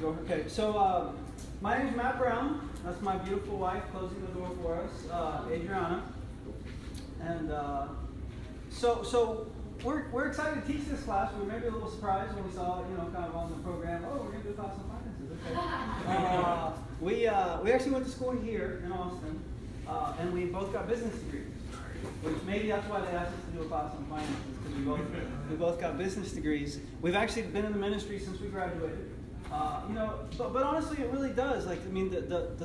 go. Okay, so my name is Matt Brown. That's my beautiful wife closing the door for us, Adrianna. And so we're excited to teach this class. We were maybe a little surprised when we saw, kind of on the program, oh, we're going to do a class on finances. Okay. We actually went to school here in Austin, and we both got business degrees. Which maybe that's why they asked us to do a class on finances, because we both got business degrees. We've actually been in the ministry since we graduated. But honestly, it really does. A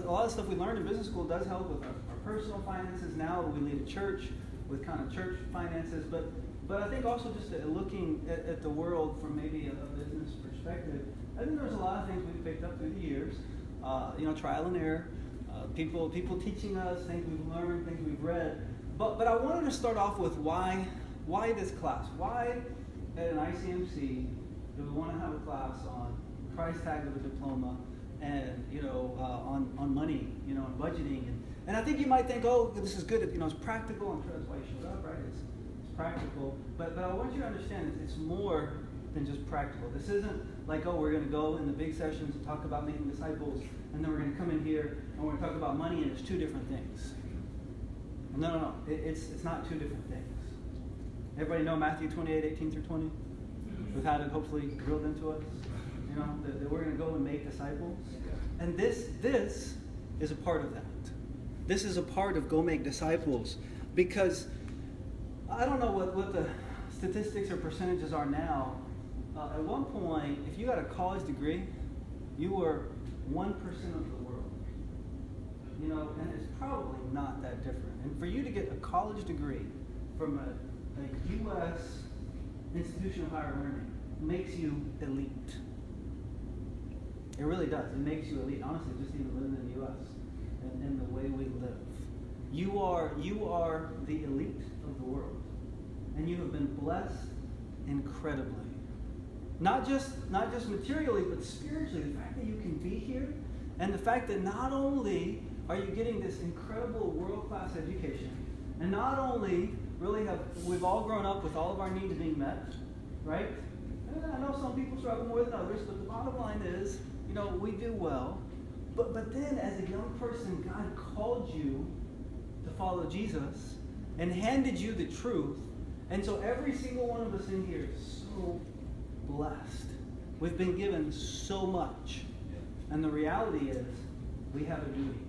lot of stuff we learned in business school does help with our personal finances. Now we lead a church with kind of church finances, but I think also just looking at the world from maybe a business perspective, I think there's a lot of things we've picked up through the years. Trial and error, people teaching us, things we've learned, things we've read. But I wanted to start off with why this class? Why at an ICMC do we want to have a class on price tag of a diploma and on money, and budgeting, and I think you might think, oh, this is good, it's practical. I'm sure that's why you showed up, right? It's practical, but I want you to understand it's more than just practical. This isn't like, oh, we're going to go in the big sessions and talk about making disciples, and then we're going to come in here and we're going to talk about money, and it's two different things. No. It's not two different things. Everybody know Matthew 28:18-20? We've had it hopefully drilled into us. That we're going to go and make disciples. And this is a part of that. This is a part of go make disciples. Because I don't know what the statistics or percentages are now. At one point, if you got a college degree, you were 1% of the world. And it's probably not that different. And for you to get a college degree from a U.S. institution of higher learning makes you elite. It really does. It makes you elite. Honestly, just even living in the U.S. and the way we live. You are the elite of the world. And you have been blessed incredibly. Not just materially, but spiritually. The fact that you can be here, and the fact that not only are you getting this incredible world-class education, and not only really we've all grown up with all of our needs being met, right? And I know some people struggle more than others, but the bottom line is, we do well. But then as a young person, God called you to follow Jesus and handed you the truth. And so every single one of us in here is so blessed. We've been given so much. And the reality is, we have a duty.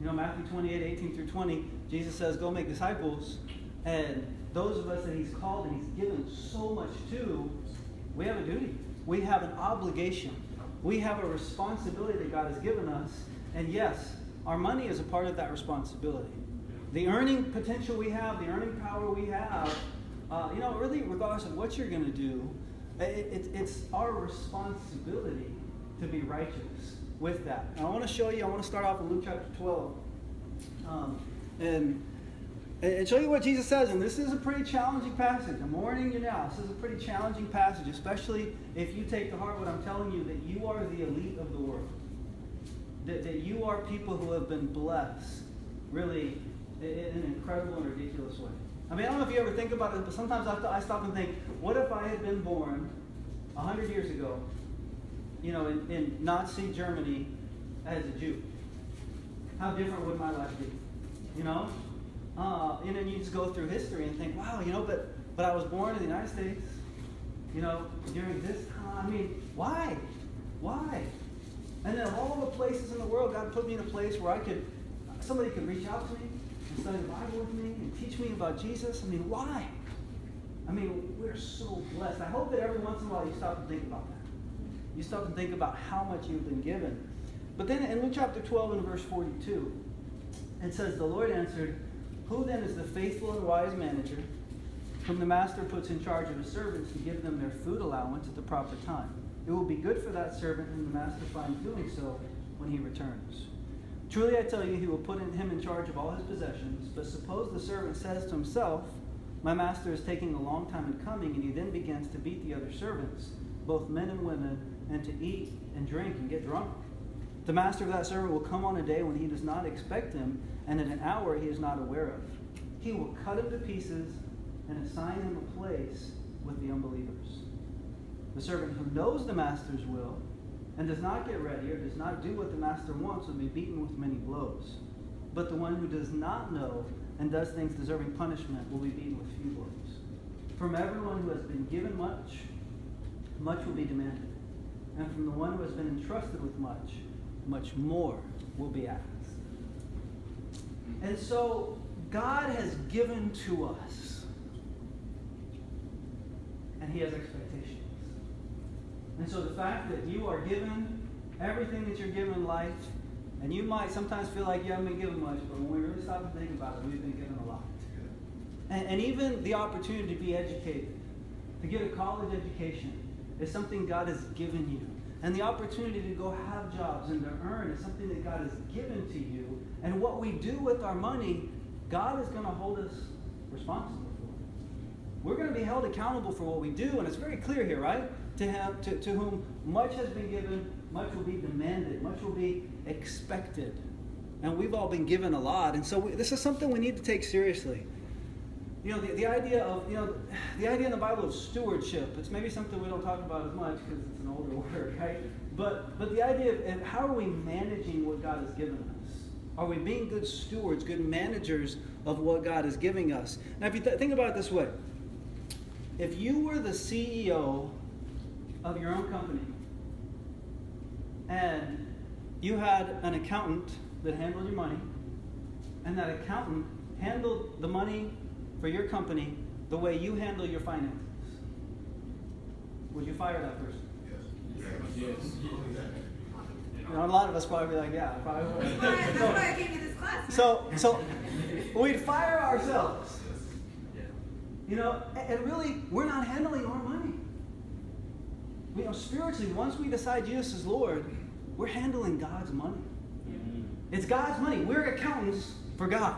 Matthew 28:18-20, Jesus says, go make disciples. And those of us that He's called and He's given so much to, we have a duty. We have an obligation. We have a responsibility that God has given us. And yes, our money is a part of that responsibility. The earning potential we have, the earning power we have, really regardless of what you're going to do, it's our responsibility to be righteous with that. And I want to start off in Luke chapter 12. And show you what Jesus says. And this is a pretty challenging passage. I'm warning you now. This is a pretty challenging passage, especially if you take to heart what I'm telling you, that you are the elite of the world. That you are people who have been blessed, really, in an incredible and ridiculous way. I don't know if you ever think about it, but sometimes I stop and think, what if I had been born 100 years ago, in Nazi Germany as a Jew? How different would my life be? And then you just go through history and think, wow, but I was born in the United States, during this time. Why? Why? And then all the places in the world, God put me in a place where somebody could reach out to me and study the Bible with me and teach me about Jesus. Why? We're so blessed. I hope that every once in a while you stop and think about that. You stop and think about how much you've been given. But then in Luke chapter 12 and verse 42, it says, the Lord answered, who then is the faithful and wise manager whom the master puts in charge of his servants to give them their food allowance at the proper time? It will be good for that servant whom the master finds doing so when he returns. Truly I tell you, he will put him in charge of all his possessions. But suppose the servant says to himself, my master is taking a long time in coming, and he then begins to beat the other servants, both men and women, and to eat and drink and get drunk. The master of that servant will come on a day when he does not expect him, and in an hour he is not aware of. He will cut him to pieces and assign him a place with the unbelievers. The servant who knows the master's will and does not get ready or does not do what the master wants will be beaten with many blows. But the one who does not know and does things deserving punishment will be beaten with few blows. From everyone who has been given much, much will be demanded. And from the one who has been entrusted with much, much more will be asked. And so God has given to us, and He has expectations. And so the fact that you are given everything that you're given in life, and you might sometimes feel like you haven't been given much, but when we really stop and think about it, we've been given a lot. And even the opportunity to be educated, to get a college education, is something God has given you. And the opportunity to go have jobs and to earn is something that God has given to you. And what we do with our money, God is going to hold us responsible for. We're going to be held accountable for what we do, and it's very clear here, right? To whom much has been given, much will be demanded, much will be expected. And we've all been given a lot, and so this is something we need to take seriously. You know, the idea of, the idea in the Bible of stewardship, it's maybe something we don't talk about as much because it's an older word, right? But the idea of how are we managing what God has given us? Are we being good stewards, good managers of what God is giving us? Now, if you think about it this way, if you were the CEO of your own company and you had an accountant that handled your money, and that accountant handled the money for your company the way you handle your finances, would you fire that person? Yes. You know, a lot of us probably be like, yeah, probably would. That's why I came to this class. So we'd fire ourselves. You know, and really, we're not handling our money. You know, spiritually, once we decide Jesus is Lord, we're handling God's money. It's God's money. We're accountants for God.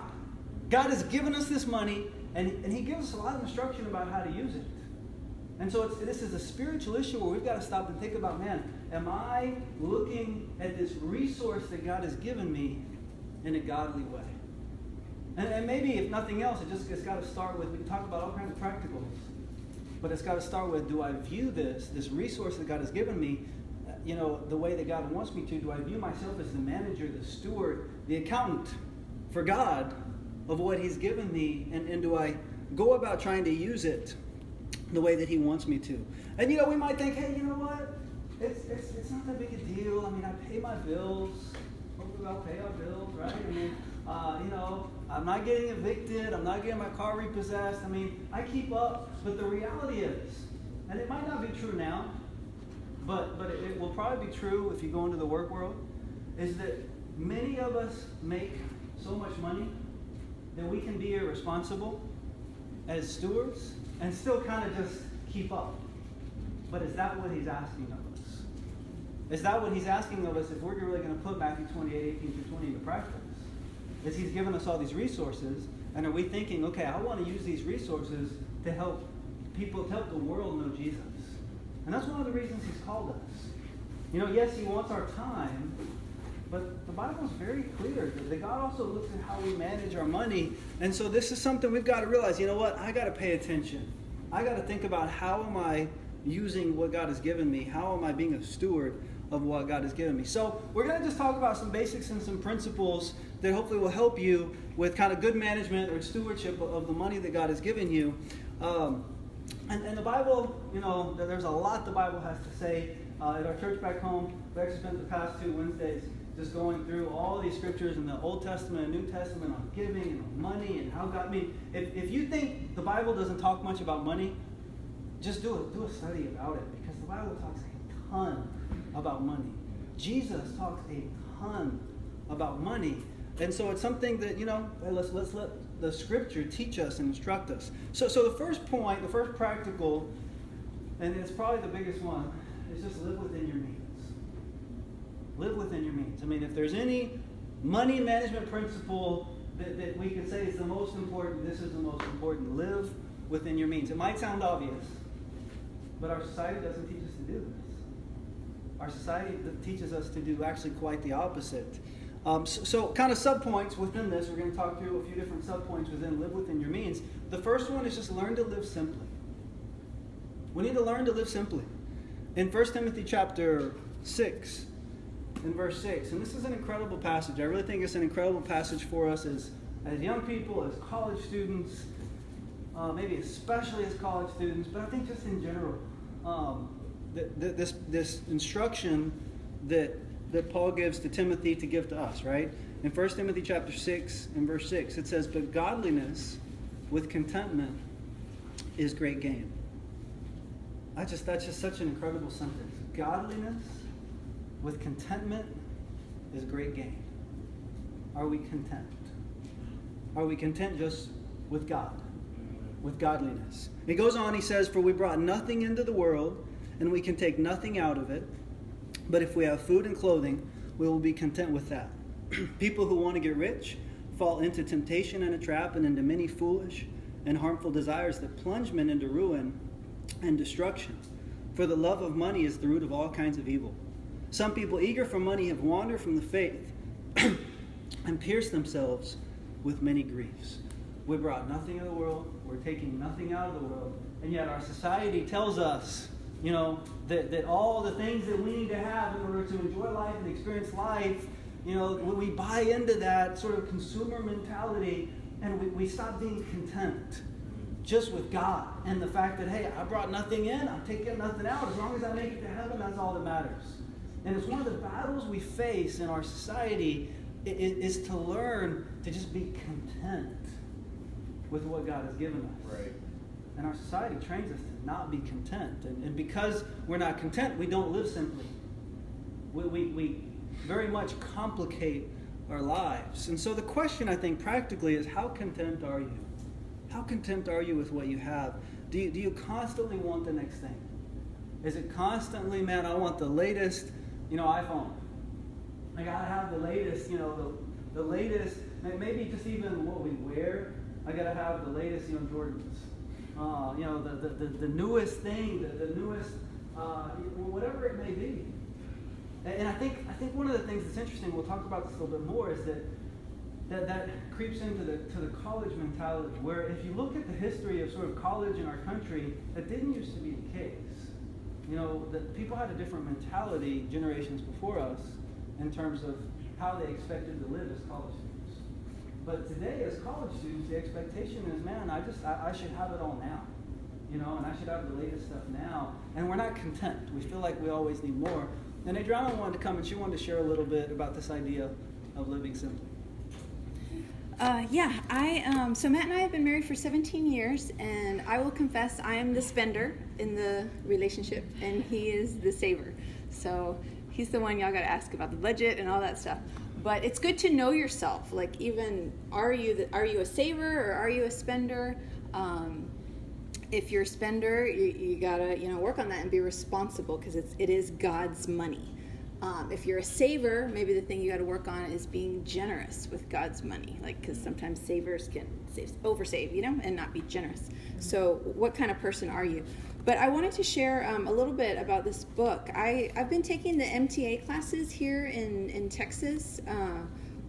God has given us this money, and He gives us a lot of instruction about how to use it. And so this is a spiritual issue where we've got to stop and think about, man, am I looking at this resource that God has given me in a godly way? And maybe, if nothing else, it's got to start with, we can talk about all kinds of practicals, but it's got to start with, do I view this resource that God has given me, the way that God wants me to? Do I view myself as the manager, the steward, the accountant for God of what He's given me, and do I go about trying to use it the way that He wants me to? And we might think, hey, you know what? It's not that big a deal. I mean, I pay my bills. Hopefully I'll pay our bills, right? I mean, I'm not getting evicted. I'm not getting my car repossessed. I mean, I keep up. But the reality is, and it might not be true now, but it will probably be true if you go into the work world, is that many of us make so much money that we can be irresponsible as stewards and still kind of just keep up. But is that what He's asking of us? Is that what He's asking of us if we're really going to put Matthew 28:18-20 into practice? Is He's given us all these resources, and are we thinking, okay, I want to use these resources to help people, to help the world know Jesus? And that's one of the reasons He's called us. Yes, He wants our time, but the Bible is very clear that God also looks at how we manage our money. And so this is something we've got to realize, you know what? I got to pay attention. I got to think about, how am I using what God has given me? How am I being a steward of what God has given me? So we're going to just talk about some basics and some principles that hopefully will help you with kind of good management or stewardship of the money that God has given you. And the Bible, there's a lot the Bible has to say. At our church back home, we actually spent the past 2 Wednesdays just going through all these scriptures in the Old Testament and New Testament on giving and on money and how God, if you think the Bible doesn't talk much about money, just do a study about it, because the Bible talks a ton about money. Jesus talks a ton about money. And so it's something that, let's let the Scripture teach us and instruct us. So the first point, the first practical, and it's probably the biggest one, is just live within your means. Live within your means. I mean, if there's any money management principle that we could say is the most important, this is the most important. Live within your means. It might sound obvious, but our society doesn't teach us to do this. Our society teaches us to do actually quite the opposite. So kind of subpoints within this, we're going to talk through a few different subpoints within live within your means. The first one is just learn to live simply. We need to learn to live simply. In 1 Timothy chapter 6, in verse 6. And this is an incredible passage. I really think it's an incredible passage for us as young people, as college students, maybe especially as college students, but I think just in general. This instruction that Paul gives to Timothy to give to us, right? In 1 Timothy chapter 6 and verse 6, it says, "But godliness with contentment is great gain." That's just such an incredible sentence. Godliness with contentment is great gain. Are we content? Are we content just with God? With godliness? He goes on, he says, "For we brought nothing into the world, and we can take nothing out of it. But if we have food and clothing, we will be content with that." People who want to get rich fall into temptation and a trap and into many foolish and harmful desires that plunge men into ruin and destruction. For the love of money is the root of all kinds of evil. Some people eager for money have wandered from the faith and pierced themselves with many griefs. We brought nothing in the world. We're taking nothing out of the world. And yet our society tells us, that all the things that we need to have in order to enjoy life and experience life, when we buy into that sort of consumer mentality and we stop being content just with God and the fact that, hey, I brought nothing in, I'm taking nothing out. As long as I make it to heaven, that's all that matters. And it's one of the battles we face in our society is to learn to just be content with what God has given us. Right. And our society trains us to not be content. And because we're not content, we don't live simply. We very much complicate our lives. And so the question, I think, practically is, how content are you? How content are you with what you have? Do you constantly want the next thing? Is it constantly, man, I want the latest, iPhone. I gotta have the latest, the latest, maybe just even what we wear. I gotta have the latest, Jordans. The newest thing, the newest, whatever it may be. And I think one of the things that's interesting, we'll talk about this a little bit more, is that creeps into the college mentality, where if you look at the history of sort of college in our country, that didn't used to be the case. That people had a different mentality generations before us in terms of how they expected to live as college students. But today, as college students, the expectation is, man, I should have it all now. And I should have the latest stuff now. And we're not content. We feel like we always need more. And Adrianna wanted to come and she wanted to share a little bit about this idea of living simply. So Matt and I have been married for 17 years, and I will confess I am the spender in the relationship, and he is the saver. So he's the one y'all got to ask about the budget and all that stuff. But it's good to know yourself. Like, even, are you a saver or are you a spender? If you're a spender, you gotta work on that and be responsible, because it is God's money. If you're a saver, maybe the thing you got to work on is being generous with God's money, because sometimes savers can oversave, and not be generous. So what kind of person are you? But I wanted to share a little bit about this book. I've been taking the MTA classes here in Texas.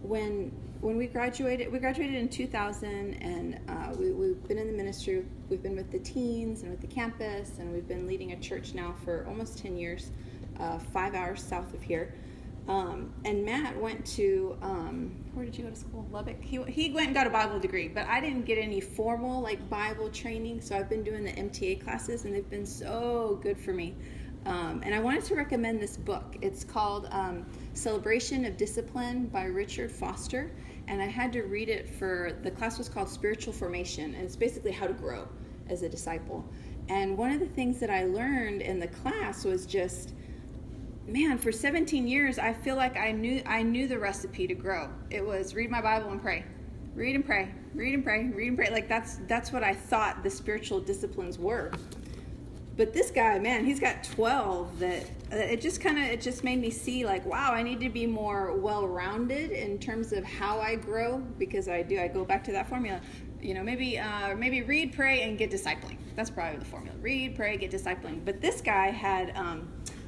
When we graduated in 2000, and we've been in the ministry. We've been with the teens and with the campus, and we've been leading a church now for almost 10 years. 5 hours south of here. And Matt went to, where did you go to school? Lubbock? He went and got a Bible degree, but I didn't get any formal Bible training, so I've been doing the MTA classes, and they've been so good for me. And I wanted to recommend this book. It's called Celebration of Discipline by Richard Foster, and I had to read it the class was called Spiritual Formation, and it's basically how to grow as a disciple. And one of the things that I learned in the class was just, man, for 17 years, I feel like I knew the recipe to grow. It was read my Bible and pray. Read and pray. Read and pray. Read and pray. That's what I thought the spiritual disciplines were. But this guy, man, he's got 12 that it just made me see wow, I need to be more well-rounded in terms of how I grow, because I go back to that formula. Maybe read, pray, and get discipling. That's probably the formula. Read, pray, get discipling. But this guy had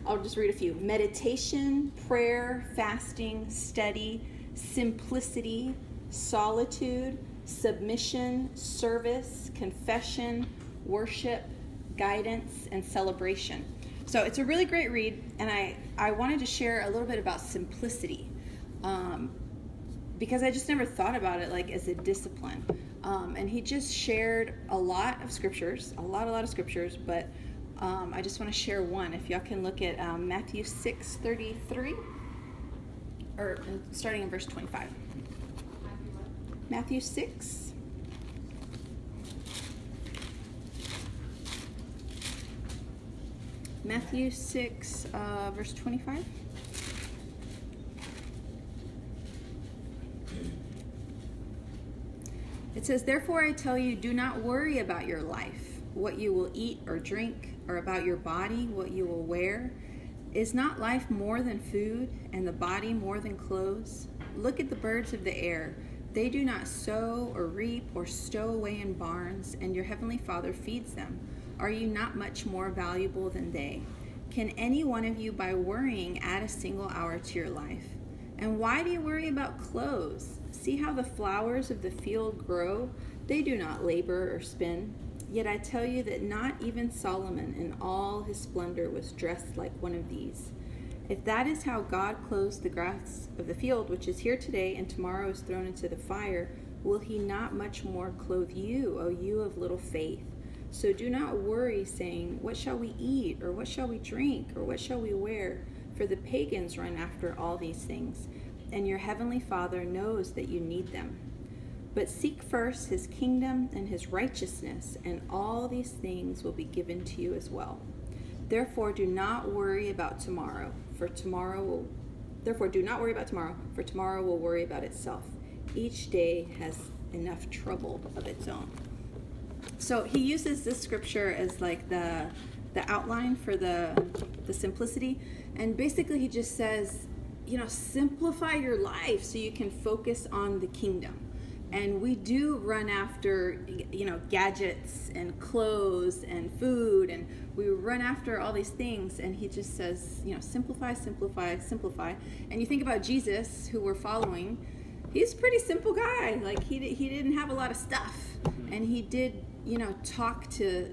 I'll just read a few. Meditation, prayer, fasting, study, simplicity, solitude, submission, service, confession, worship, guidance, and celebration. So it's a really great read, and I wanted to share a little bit about simplicity, because I just never thought about it like as a discipline. And he just shared a lot of scriptures, a lot of scriptures, but I just want to share one. If y'all can look at Matthew 6:33, or starting in verse 25. Matthew 6. Matthew 6, verse 25. It says, "Therefore I tell you, do not worry about your life, what you will eat or drink, or about your body, what you will wear. Is not life more than food, and the body more than clothes? Look at the birds of the air. They do not sow or reap or stow away in barns, and your heavenly Father feeds them. Are you not much more valuable than they? Can any one of you, by worrying, add a single hour to your life? And why do you worry about clothes? See how the flowers of the field grow? They do not labor or spin. Yet I tell you that not even Solomon in all his splendor was dressed like one of these. If that is how God clothes the grass of the field, which is here today and tomorrow is thrown into the fire, will he not much more clothe you, O you of little faith? So do not worry, saying, what shall we eat, or what shall we drink, or what shall we wear? For the pagans run after all these things, and your heavenly Father knows that you need them. But seek first his kingdom and his righteousness, and all these things will be given to you as well. Therefore do not worry about tomorrow, for tomorrow will worry about itself. Each day has enough trouble of its own." So he uses this scripture as like the outline for the simplicity, and basically he just says, simplify your life so you can focus on the kingdom. And we do run after, gadgets and clothes and food, and we run after all these things. And he just says, simplify, simplify, simplify. And you think about Jesus, who we're following, he's a pretty simple guy. Like he didn't have a lot of stuff, and he did, talk to,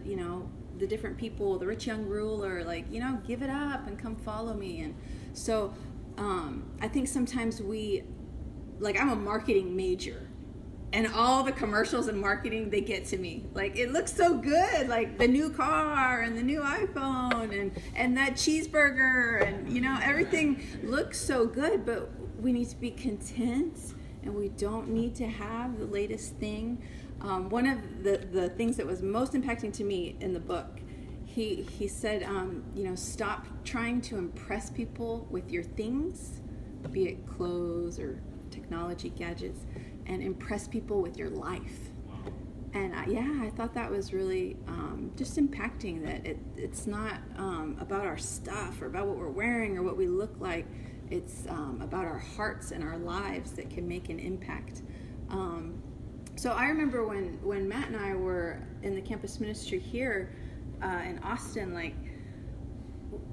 the different people, the rich young ruler, like, give it up and come follow me. And so I think sometimes I'm a marketing major. And all the commercials and marketing, they get to me. Like, it looks so good, like the new car and the new iPhone and that cheeseburger and, everything looks so good, but we need to be content, and we don't need to have the latest thing. One of the things that was most impacting to me in the book, he said, stop trying to impress people with your things, be it clothes or technology, gadgets, and impress people with your life. And I thought that was really just impacting, that it's not about our stuff or about what we're wearing or what we look like. It's about our hearts and our lives that can make an impact. So I remember when Matt and I were in the campus ministry here in Austin,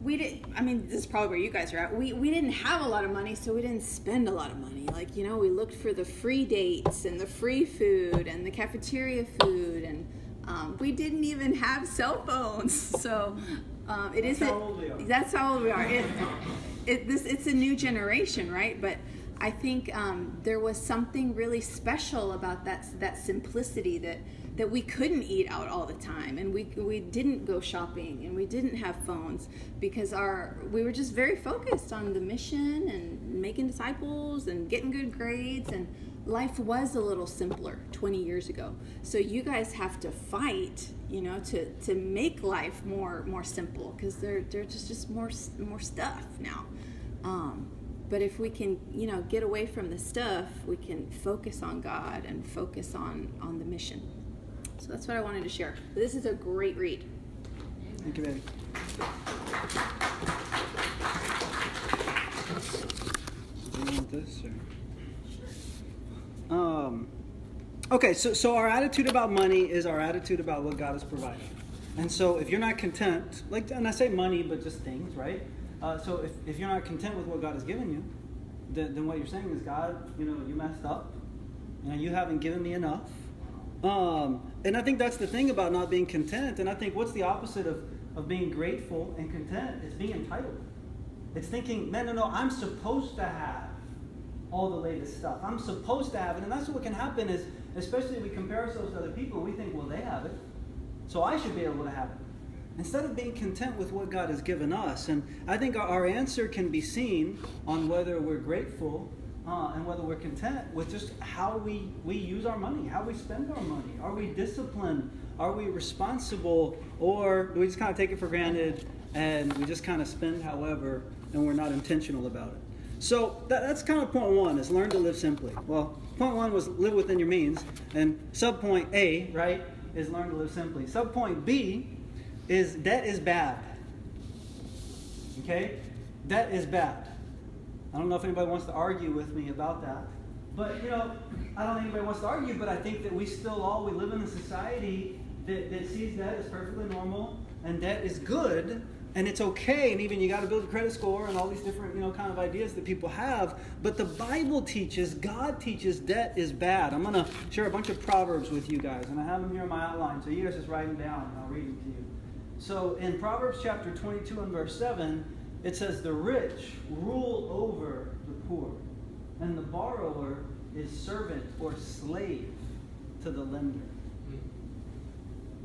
this is probably where you guys are at. We didn't have a lot of money, so we didn't spend a lot of money. We looked for the free dates and the free food and the cafeteria food, and we didn't even have cell phones. So that's how old we are. It's a new generation, right? But I think there was something really special about that simplicity, that we couldn't eat out all the time, and we didn't go shopping, and we didn't have phones, because we were just very focused on the mission and making disciples and getting good grades, and life was a little simpler 20 years ago. So you guys have to fight, to make life more simple, because there's just more stuff now. But if we can, get away from the stuff, we can focus on God and focus on the mission. So that's what I wanted to share. This is a great read. Thank you, baby. Do you want this? Or? Okay, so our attitude about money is our attitude about what God has provided. And so if you're not content, and I say money, but just things, right? So if you're not content with what God has given you, then what you're saying is, God, you messed up, and you haven't given me enough. And I think that's the thing about not being content. And I think what's the opposite of being grateful and content is being entitled. It's thinking, no, I'm supposed to have all the latest stuff. I'm supposed to have it. And that's what can happen is, especially if we compare ourselves to other people, we think, well, they have it, so I should be able to have it. Instead of being content with what God has given us. And I think our answer can be seen on whether we're grateful and whether we're content with just how we use our money, how we spend our money. Are we disciplined? Are we responsible? Or do we just kind of take it for granted and we just kind of spend however and we're not intentional about it? So that's kind of point one, is learn to live simply. Well, point one was live within your means. And subpoint A, right, is learn to live simply. Subpoint B is debt is bad. Okay? Debt is bad. I don't know if anybody wants to argue with me about that. But, I don't think anybody wants to argue, but I think that we live in a society that sees debt as perfectly normal, and debt is good, and it's okay, and even you got to build a credit score and all these different, kind of ideas that people have. But the Bible teaches, God teaches debt is bad. I'm going to share a bunch of Proverbs with you guys, and I have them here in my outline, so you guys just write them down, and I'll read them to you. So in Proverbs chapter 22 and verse 7, it says, the rich rule over the poor, and the borrower is servant or slave to the lender.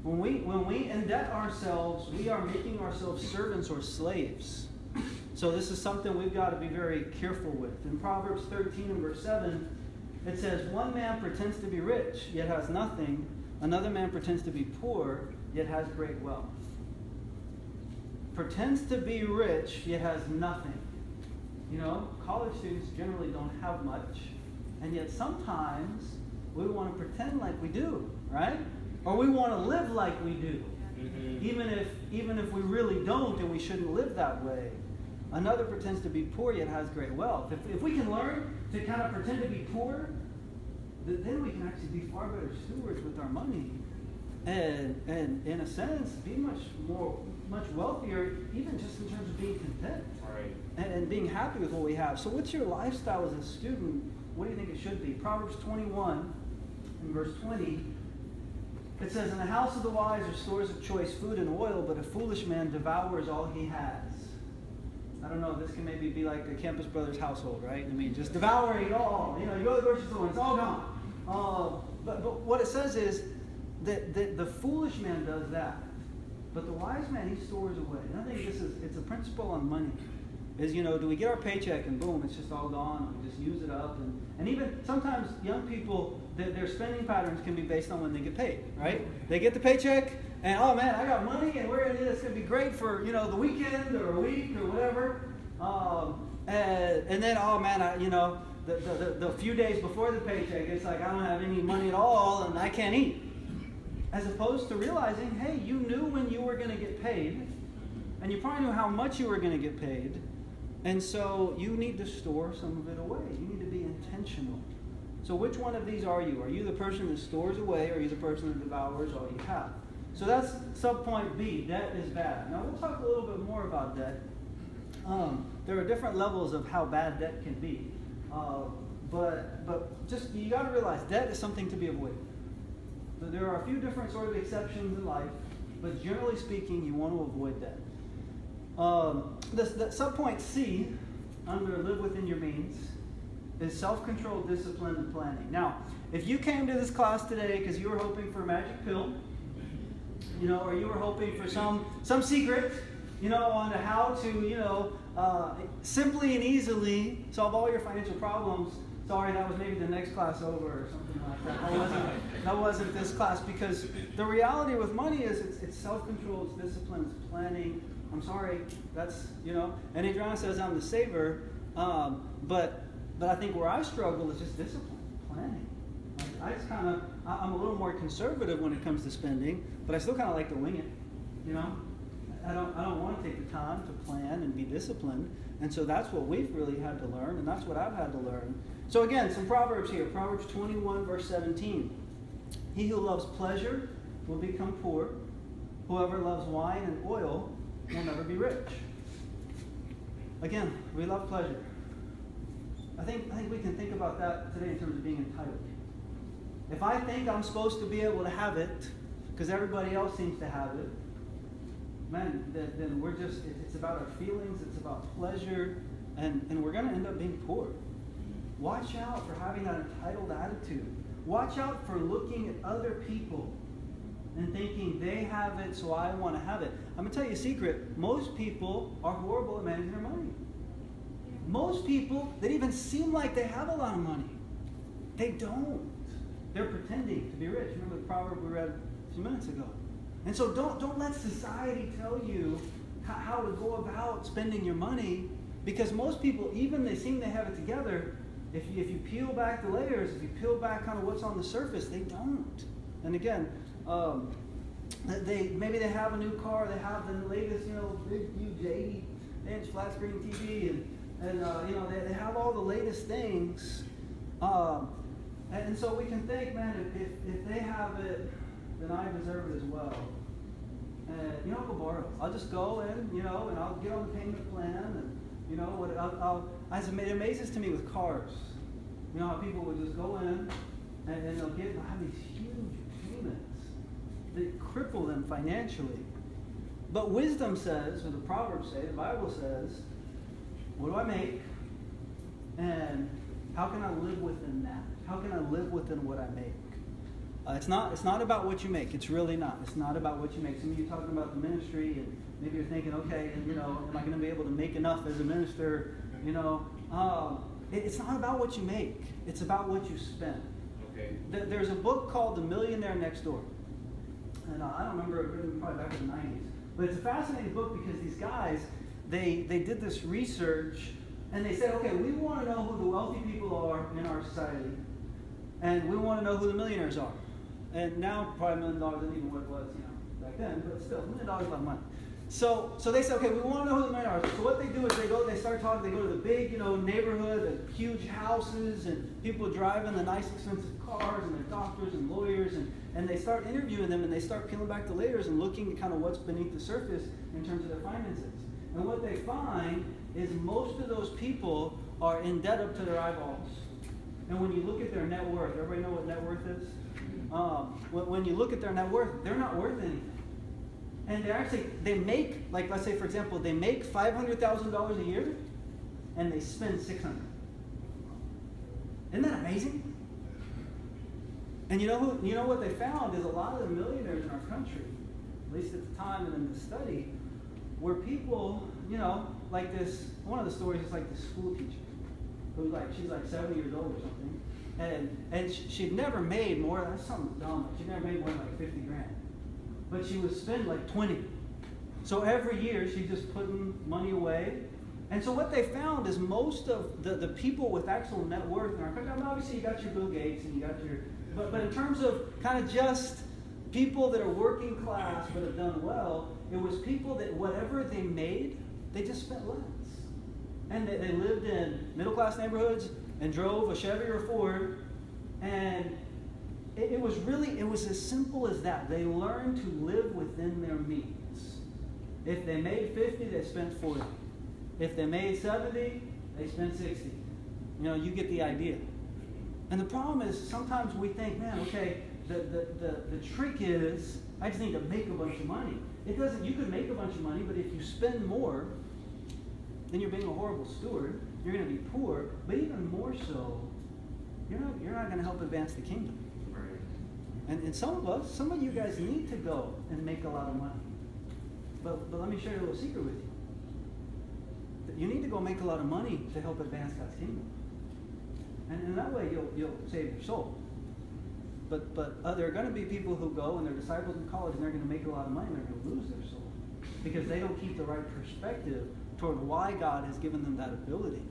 When we indebt ourselves, we are making ourselves servants or slaves. So this is something we've got to be very careful with. In Proverbs 13 and verse 7, it says, one man pretends to be rich, yet has nothing. Another man pretends to be poor, yet has great wealth. Pretends to be rich, yet has nothing. College students generally don't have much. And yet sometimes we want to pretend like we do, right? Or we want to live like we do. Mm-hmm. Even if we really don't, and we shouldn't live that way. Another pretends to be poor, yet has great wealth. If we can learn to kind of pretend to be poor, then we can actually be far better stewards with our money. And in a sense, be much wealthier, even just in terms of being content. Right. And being happy with what we have. So what's your lifestyle as a student? What do you think it should be? Proverbs 21 and verse 20, it says, in the house of the wise are stores of choice food and oil, but a foolish man devours all he has. I don't know, this can maybe be like a Campus Brothers household, right? I mean, just devouring it all. You go to the grocery store and it's all gone. But what it says is that the foolish man does that. But the wise man, he stores away. And I think it's a principle on money. Is, do we get our paycheck and boom, it's just all gone, and we just use it up. And even sometimes young people, their spending patterns can be based on when they get paid, right? They get the paycheck, and oh man, I got money, and it's going to be great for, the weekend or a week or whatever. And then, oh man, the few days before the paycheck, it's like I don't have any money at all, and I can't eat. As opposed to realizing, hey, you knew when you were going to get paid, and you probably knew how much you were going to get paid. And so you need to store some of it away. You need to be intentional. So which one of these are you? Are you the person that stores away, or are you the person that devours all you have? So that's subpoint B, debt is bad. Now we'll talk a little bit more about debt. There are different levels of how bad debt can be. But just, you got to realize debt is something to be avoided. There are a few different sort of exceptions in life, but generally speaking, you want to avoid debt. The subpoint C, under live within your means, is self-control, discipline, and planning. Now, if you came to this class today because you were hoping for a magic pill, or you were hoping for some secret, on how to, simply and easily solve all your financial problems, sorry, that was maybe the next class over or something like that. That wasn't this class, because the reality with money is it's self-control, it's discipline, it's planning. I'm sorry, that's, and Adrianna says I'm the saver, but I think where I struggle is just discipline, planning. Like I'm a little more conservative when it comes to spending, but I still kind of like to wing it, I don't want to take the time to plan and be disciplined, and so that's what we've really had to learn, and that's what I've had to learn. So again, some Proverbs here. Proverbs 21, verse 17. He who loves pleasure will become poor. Whoever loves wine and oil will never be rich. Again, we love pleasure. I think we can think about that today in terms of being entitled. If I think I'm supposed to be able to have it because everybody else seems to have it, man, then we're just, it's about our feelings, it's about pleasure, and we're going to end up being poor. Watch out for having that entitled attitude. Watch out for looking at other people and thinking they have it, so I want to have it. I'm going to tell you a secret. Most people are horrible at managing their money. Most people that even seem like they have a lot of money, they don't. They're pretending to be rich. Remember the proverb we read a few minutes ago. And so don't let society tell you how to go about spending your money, because most people, even they seem they have it together, if you peel back the layers, if you peel back kind of what's on the surface, they don't. And again, maybe they have a new car, they have the latest, big, huge 80-inch flat screen TV, and they have all the latest things. And so we can think, man, if they have it, then I deserve it as well. And I'll go borrow. I'll just go in, and I'll get on the payment plan, and it amazes to me with cars. How people would just go in and they'll have these huge payments that cripple them financially. But wisdom says, or the Proverbs say, the Bible says, what do I make? And how can I live within that? How can I live within what I make? It's not about what you make. It's really not. It's not about what you make. Some of you talking about the ministry, and maybe you're thinking, okay, and am I going to be able to make enough as a minister? It's not about what you make. It's about what you spend. Okay. There's a book called The Millionaire Next Door, and I don't remember it written probably back in the 90s, but it's a fascinating book because these guys they did this research, and they said, okay, we want to know who the wealthy people are in our society, and we want to know who the millionaires are. And now probably $1 million isn't even what it was, back then, but still, $1 million is a lot of money. So they say, okay, we want to know who the millionaires are. So what they do is they start talking, they go to the big, neighborhood, the huge houses, and people driving the nice expensive cars, and they're doctors and lawyers, and they start interviewing them, and they start peeling back the layers and looking at kind of what's beneath the surface in terms of their finances. And what they find is most of those people are in debt up to their eyeballs. And when you look at their net worth, everybody know what net worth is? When you look at their net worth, they're not worth anything. And they make, like let's say for example, they make $500,000 a year, and they spend $600,000. Isn't that amazing? And you know what they found is a lot of the millionaires in our country, at least at the time and in the study, were people, like this. One of the stories is like this school teacher who's she's 70 years old or something, and she'd never made more. That's something dumb. She never made more than like $50,000. But she would spend like 20. So every year she's just putting money away. And so what they found is most of the people with actual net worth in our country, obviously you got your Bill Gates and you got your, but in terms of kind of just people that are working class but have done well, it was people that whatever they made, they just spent less. And they lived in middle class neighborhoods and drove a Chevy or a Ford, and it was as simple as that. They learned to live within their means. If they made 50, they spent 40. If they made 70, they spent 60. You get the idea. And the problem is sometimes we think, man, okay, the trick is I just need to make a bunch of money. It doesn't. You could make a bunch of money, but if you spend more, then you're being a horrible steward. You're going to be poor, but even more so, you're not going to help advance the kingdom. And some of you guys need to go and make a lot of money. But let me share a little secret with you. You need to go make a lot of money to help advance God's kingdom. And in that way, you'll save your soul. But there are going to be people who go and they're disciples in college and they're going to make a lot of money and they're going to lose their soul. Because they don't keep the right perspective toward why God has given them that ability.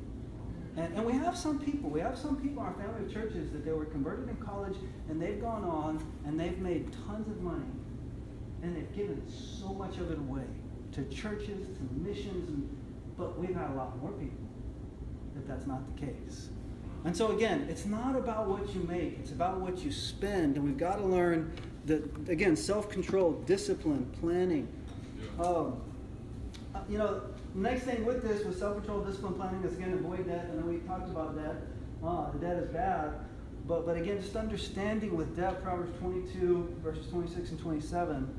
And we have some people in our family of churches that they were converted in college and they've gone on and they've made tons of money and they've given so much of it away to churches, to missions, but we've had a lot more people that's not the case. And so again, it's not about what you make, it's about what you spend, and we've got to learn that, again, self-control, discipline, planning. Next thing with this was self-control, discipline, planning is again avoid debt. I know we talked about that. The debt is bad. But again, just understanding with debt, Proverbs 22, verses 26 and 27.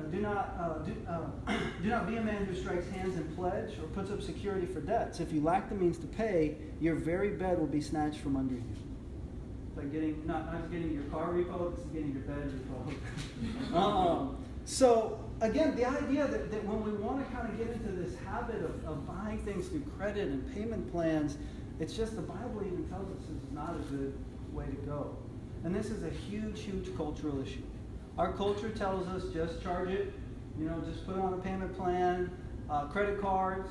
do not be a man who strikes hands in pledge or puts up security for debts. If you lack the means to pay, your very bed will be snatched from under you. Like not getting your car repoed, it's getting your bed repoed. So again, the idea that when we want to kind of get into this habit of buying things through credit and payment plans, it's just the Bible even tells us this is not a good way to go. And this is a huge, huge cultural issue. Our culture tells us just charge it, just put it on a payment plan, credit cards.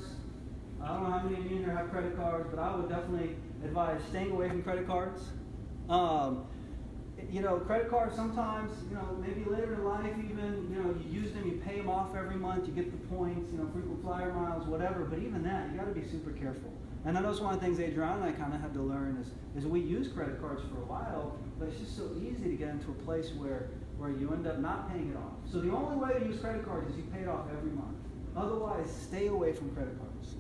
I don't know how many of you here have credit cards, but I would definitely advise staying away from credit cards. Credit cards sometimes, maybe later in life even, you use them, you pay them off every month, you get the points, frequent flyer miles, whatever. But even that, you got to be super careful. And I know it's one of the things Adrianna and I kind of had to learn is we use credit cards for a while, but it's just so easy to get into a place where you end up not paying it off. So the only way to use credit cards is you pay it off every month. Otherwise, stay away from credit cards.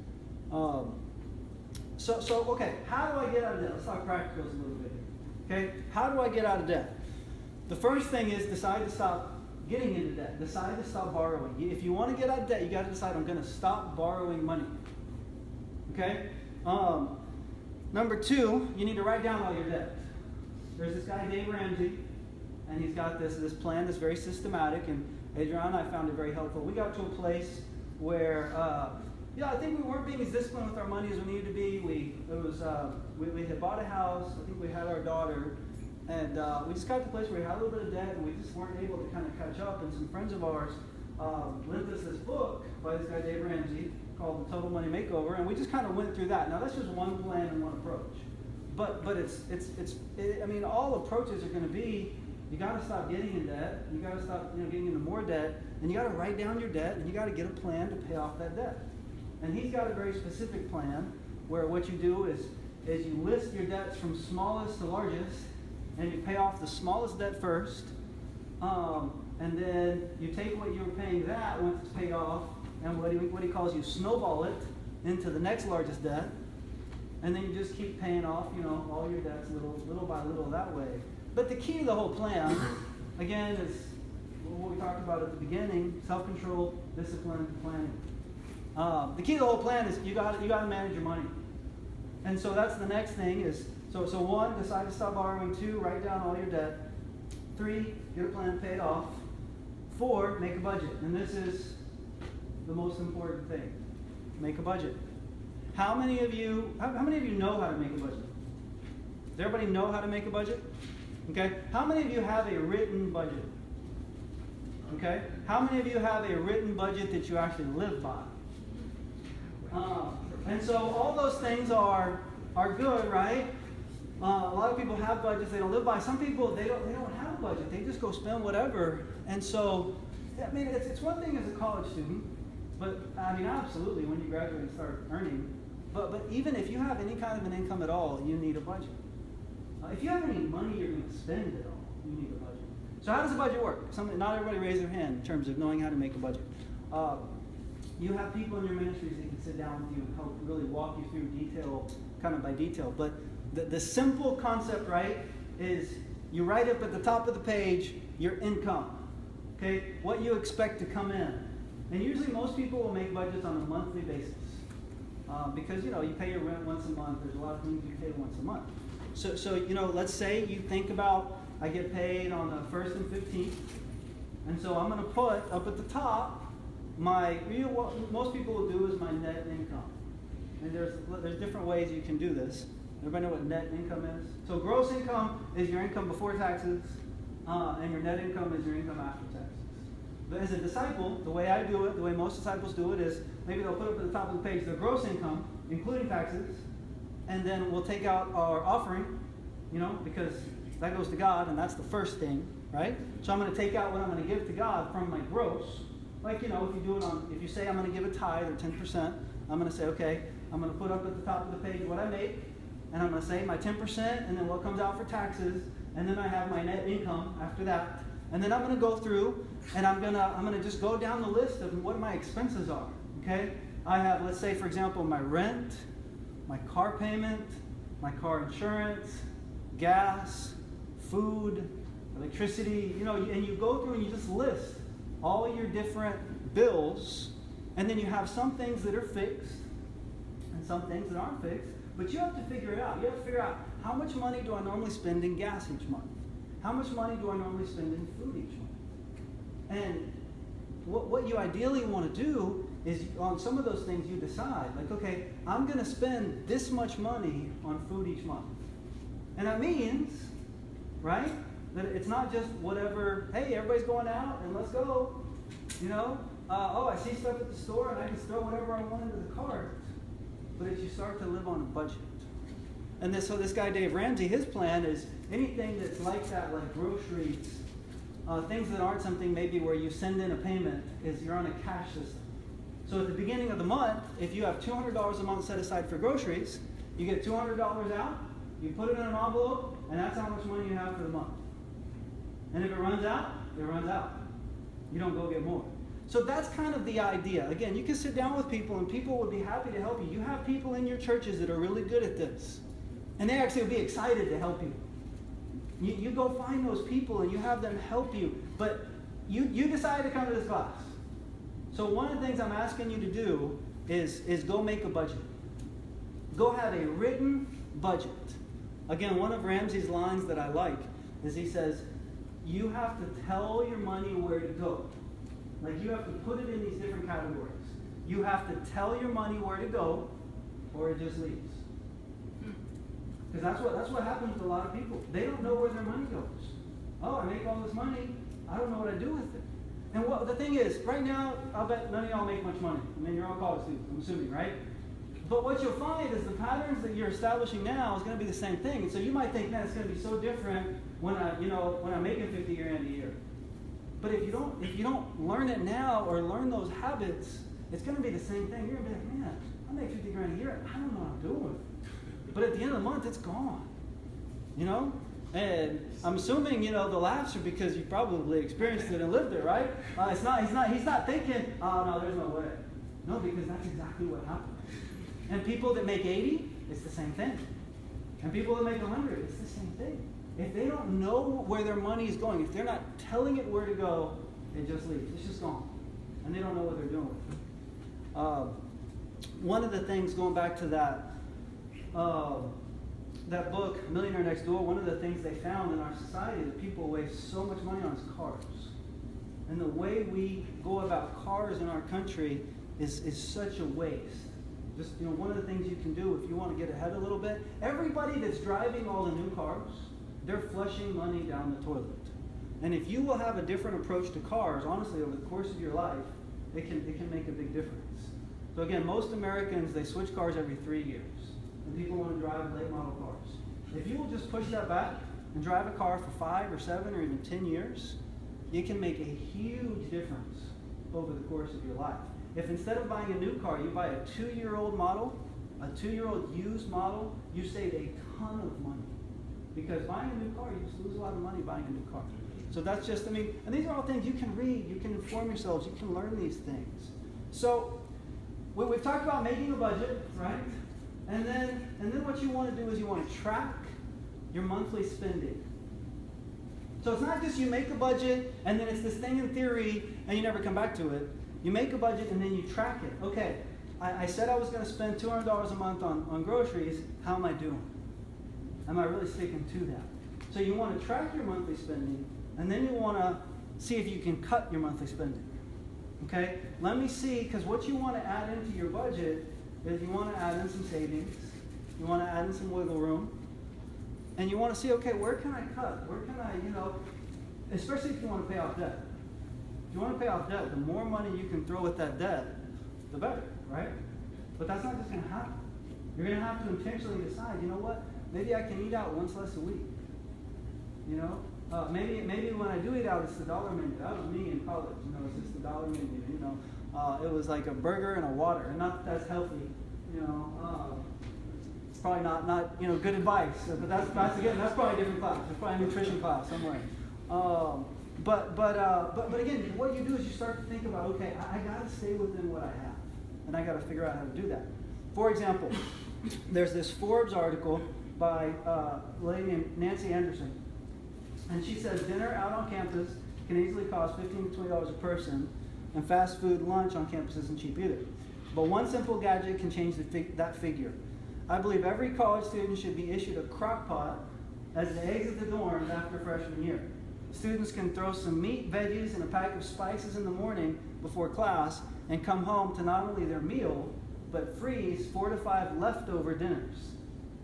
Okay, how do I get out of debt? Let's talk practicals a little bit here. Okay, how do I get out of debt? The first thing is decide to stop getting into debt. Decide to stop borrowing. If you want to get out of debt, you got to decide, I'm going to stop borrowing money. Okay? Number two, you need to write down all your debt. There's this guy, Dave Ramsey, and he's got this plan that's very systematic, and Adrianna and I found it very helpful. We got to a place where, I think we weren't being as disciplined with our money as we needed to be. We had bought a house. I think we had our daughter, and we just got to the place where we had a little bit of debt, and we just weren't able to kind of catch up. And some friends of ours lent us this book by this guy, Dave Ramsey, called The Total Money Makeover, and we just kind of went through that. Now that's just one plan and one approach, but all approaches are going to be, you got to stop getting in debt, you got to stop getting into more debt, and you got to write down your debt, and you got to get a plan to pay off that debt. And he's got a very specific plan where what you do is you list your debts from smallest to largest, and you pay off the smallest debt first, and then you take what you were paying that once it's paid off, and what he calls you snowball it into the next largest debt, and then you just keep paying off, all your debts little by little that way. But the key to the whole plan, again, is what we talked about at the beginning: self-control, discipline, planning. The key to the whole plan is you got to manage your money, and so that's the next thing is so one, decide to stop borrowing. 2, write down all your debt. 3, get a plan paid off. 4, make a budget, and this is the most important thing. Make a budget. How many of you know how to make a budget? Does everybody know how to make a budget? Okay. How many of you have a written budget? Okay. How many of you have a written budget that you actually live by? And so all those things are good, right? A lot of people have budgets they don't live by. Some people, they don't have a budget. They just go spend whatever. And so, it's one thing as a college student, but absolutely when you graduate and start earning. But even if you have any kind of an income at all, you need a budget. If you have any money you're going to spend at all, you need a budget. So how does a budget work? Not everybody raise their hand in terms of knowing how to make a budget. You have people in your ministries that can sit down with you and help really walk you through detail, kind of by detail. But the simple concept, right, is you write up at the top of the page your income, okay, what you expect to come in. And usually most people will make budgets on a monthly basis because, you pay your rent once a month. There's a lot of things you pay once a month. So let's say you think about, I get paid on the 1st and 15th, and so I'm going to put up at the top what most people will do is my net income. And there's different ways you can do this. Everybody know what net income is? So gross income is your income before taxes, and your net income is your income after taxes. But as a disciple, the way I do it, the way most disciples do it is maybe they'll put up at the top of the page their gross income, including taxes, and then we'll take out our offering, because that goes to God, and that's the first thing, right? So I'm going to take out what I'm going to give to God from my gross. Like, if you say I'm going to give a tithe or 10%, I'm going to say, okay, I'm going to put up at the top of the page what I make, and I'm going to say my 10%, and then what comes out for taxes, and then I have my net income after that. And then I'm going to go through, and I'm going to just go down the list of what my expenses are, okay? I have, let's say, for example, my rent, my car payment, my car insurance, gas, food, electricity, and you go through and you just list all your different bills, and then you have some things that are fixed and some things that aren't fixed, but you have to figure it out. You have to figure out, how much money do I normally spend in gas each month? How much money do I normally spend in food each month? And what you ideally want to do is, on some of those things, you decide, like, okay, I'm going to spend this much money on food each month. And that means, right, that it's not just whatever, hey, everybody's going out and let's go, you know. Oh, I see stuff at the store and I can throw whatever I want into the cart. But as you start to live on a budget. And so this guy, Dave Ramsey, his plan is anything that's like that, like groceries, things that aren't something maybe where you send in a payment, is you're on a cash system. So at the beginning of the month, if you have $200 a month set aside for groceries, you get $200 out, you put it in an envelope, and that's how much money you have for the month. And if it runs out, it runs out. You don't go get more. So that's kind of the idea. Again, you can sit down with people and people would be happy to help you. You have people in your churches that are really good at this. And they actually will be excited to help you. You go find those people and you have them help you. But you decide to come to this class. So one of the things I'm asking you to do is go make a budget. Go have a written budget. Again, one of Ramsey's lines that I like is he says, you have to tell your money where to go. Like, you have to put it in these different categories. You have to tell your money where to go, or it just leaves. Because that's what happens with a lot of people. They don't know where their money goes. Oh, I make all this money. I don't know what I do with it. And the thing is, right now, I'll bet none of y'all make much money. I mean, you're all college students, I'm assuming, right? But what you'll find is the patterns that you're establishing now is going to be the same thing. And so you might think, man, it's going to be so different when I'm making $50 grand a year. But if you don't learn it now or learn those habits, it's going to be the same thing. You're going to be like, man, I make $50 grand a year. I don't know what I'm doing with it. But at the end of the month, it's gone. You know? And I'm assuming, the laughs are because you probably experienced it and lived it, right? He's not thinking, oh, no, there's no way. No, because that's exactly what happens. And people that make 80, it's the same thing. And people that make 100, it's the same thing. If they don't know where their money is going, if they're not telling it where to go, it just leaves. It's just gone. And they don't know what they're doing with it. One of the things, going back to that book, Millionaire Next Door, one of the things they found in our society that people waste so much money on is cars. And the way we go about cars in our country is such a waste. Just, one of the things you can do if you want to get ahead a little bit, everybody that's driving all the new cars, they're flushing money down the toilet. And if you will have a different approach to cars, honestly, over the course of your life, it can make a big difference. So again, most Americans, they switch cars every 3 years. And people want to drive late model cars. If you will just push that back and drive a car for 5 or 7 or even 10 years, it can make a huge difference over the course of your life. If instead of buying a new car, you buy a 2-year-old model, a 2-year-old used model, you save a ton of money. Because buying a new car, you just lose a lot of money buying a new car. So that's just, and these are all things you can read, you can inform yourselves, you can learn these things. So we've talked about making a budget, right? And then what you want to do is you want to track your monthly spending. So it's not just you make a budget and then it's this thing in theory and you never come back to it. You make a budget and then you track it. Okay, I said I was going to spend $200 a month on groceries. How am I doing? Am I really sticking to that? So you want to track your monthly spending and then you want to see if you can cut your monthly spending. Okay, let me see, because what you want to add into your budget is you want to add in some savings, you want to add in some wiggle room, and you want to see, okay, where can I cut? Where can I, especially if you want to pay off debt. If you want to pay off debt, the more money you can throw at that debt, the better, right? But that's not just going to happen. You're going to have to intentionally decide, you know what, maybe I can eat out once less a week. Maybe when I do eat out, it's the dollar menu. That was me in college, it's just the dollar menu, it was like a burger and a water, and not that that's healthy, it's probably not good advice, but that's probably a different class. It's probably a nutrition class somewhere. But again, what you do is you start to think about, okay, I got to stay within what I have, and I got to figure out how to do that. For example, there's this Forbes article by a lady named Nancy Anderson, and she says dinner out on campus can easily cost $15 to $20 a person, and fast food lunch on campus isn't cheap either. But one simple gadget can change that figure. I believe every college student should be issued a crock pot as they exit the dorms after freshman year. Students can throw some meat, veggies, and a pack of spices in the morning before class and come home to not only their meal, but freeze 4 to 5 leftover dinners.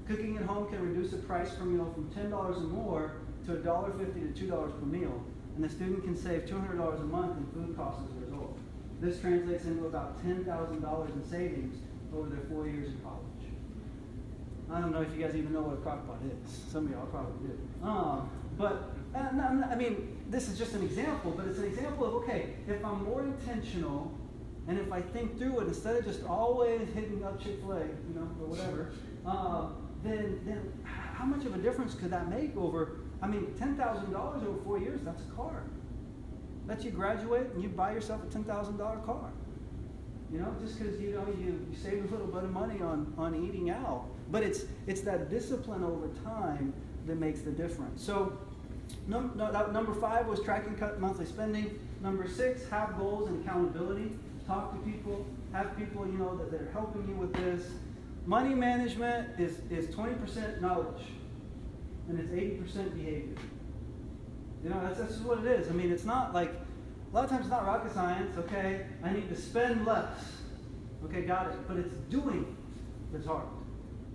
Cooking at home can reduce the price per meal from $10 or more to $1.50 to $2 per meal, and the student can save $200 a month in food costs as a result. This translates into about $10,000 in savings over their 4 years in college. I don't know if you guys even know what a crock pot is. Some of y'all probably do. I mean, this is just an example, but it's an example of, okay, if I'm more intentional, and if I think through it, instead of just always hitting up Chick-fil-A, or whatever, then how much of a difference could that make over, $10,000 over 4 years, that's a car. Let you graduate and you buy yourself a $10,000 car. Just because, you save a little bit of money on eating out. But it's that discipline over time that makes the difference. So number 5 was track and cut monthly spending. Number 6, have goals and accountability. Talk to people, have people, that they're helping you with this. Money management is 20% knowledge, and it's 80% behavior. That's just what it is. It's not like, a lot of times it's not rocket science, okay? I need to spend less. Okay, got it. But it's doing that's hard.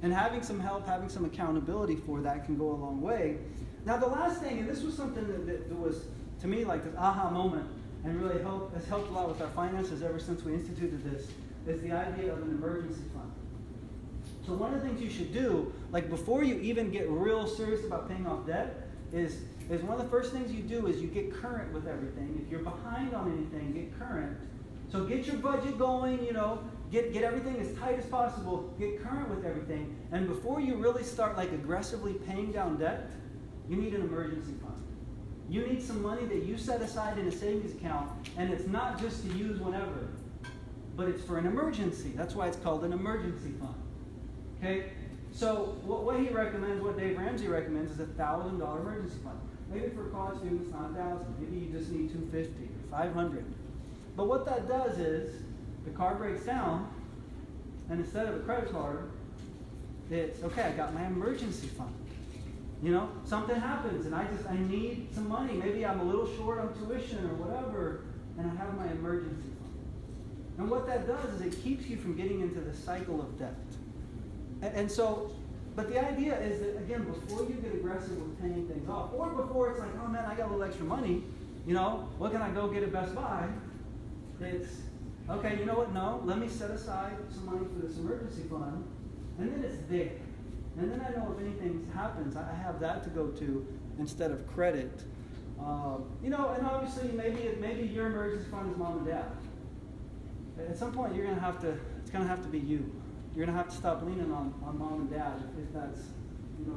And having some help, having some accountability for that can go a long way. Now the last thing, and this was something that was, to me, like this aha moment, and really has helped a lot with our finances ever since we instituted this, is the idea of an emergency fund. So one of the things you should do, like before you even get real serious about paying off debt, is one of the first things you do is you get current with everything. If you're behind on anything, get current. So get your budget going, get everything as tight as possible, get current with everything. And before you really start like aggressively paying down debt, you need an emergency fund. You need some money that you set aside in a savings account, and it's not just to use whenever, but it's for an emergency. That's why it's called an emergency fund. Okay? So what he recommends, what Dave Ramsey recommends, is a $1,000 emergency fund. Maybe for a college student it's not $1,000. Maybe you just need $250 or $500. But what that does is the car breaks down, and instead of a credit card, it's okay. I got my emergency fund. Something happens, and I need some money. Maybe I'm a little short on tuition or whatever, and I have my emergency fund. And what that does is it keeps you from getting into the cycle of debt. And so, but the idea is that, again, before you get aggressive with paying things off, or before it's like, oh man, I got a little extra money, what can I go get at Best Buy? It's, okay, you know what, no, let me set aside some money for this emergency fund, and then it's there. And then I know if anything happens, I have that to go to instead of credit. And obviously maybe your emergency fund is mom and dad. At some point it's gonna have to be you. You're gonna have to stop leaning on mom and dad if that's